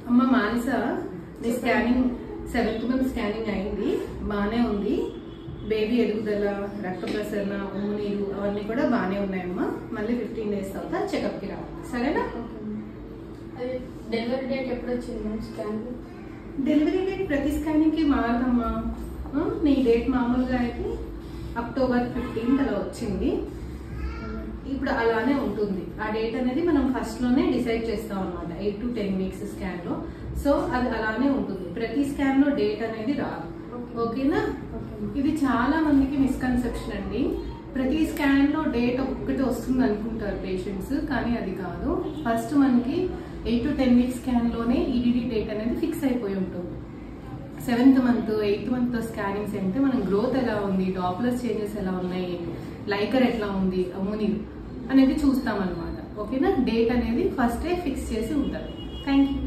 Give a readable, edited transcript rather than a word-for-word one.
అమ్మ మానస, నీ scanning 7th month scanning అయింది, బాగానే ఉంది. బేబీ ఎదుగుదల, రక్త ప్రసరణ, ఉమ్ము నీరు అవన్నీ కూడా బాగానే ఉన్నాయమ్మా. మళ్ళీ 15 days తర్వాత చెకప్కి రావాలి, సరేనా? డెలివరీ డేట్ ఎప్పుడు వచ్చింది స్కాన్? డెలివరీ డేట్ ప్రతి స్కానింగ్కి మారదమ్మా. నీ డేట్ మామూలుగా అయితే October 15th అలా వచ్చింది. ఇప్పుడు అలానే ఉంటుంది. ఆ డేట్ అనేది మనం ఫస్ట్ లోనే డిసైడ్ చేస్తాం అనమాట, 8 to 10 weeks స్కాన్ లో. సో అది అలానే ఉంటుంది, ప్రతి స్కాన్ లో డేట్ అనేది రాదు. ఓకేనా? ఇది చాలా మందికి మిస్కన్సెప్షన్ అండి. ప్రతి స్కాన్ లో డేట్ ఒక్కటి వస్తుంది అనుకుంటారు పేషెంట్స్, కానీ అది కాదు. ఫస్ట్ మనకి 8 to 10 weeks స్కాన్ లోనే ఈడీడీ డేట్ అనేది ఫిక్స్ అయిపోయి ఉంటుంది. 7th month 8th month scannings అంటే మనం గ్రోత్ ఎలా ఉంది, డాప్లర్ చేంజెస్ ఎలా ఉన్నాయి, లైకర్ ఎట్లా ఉంది, అమ్మోని అనేది చూస్తాం అనమాట. ఓకేనా? డేట్ అనేది ఫస్టే ఫిక్స్ చేసి ఉంటారు. Thank you.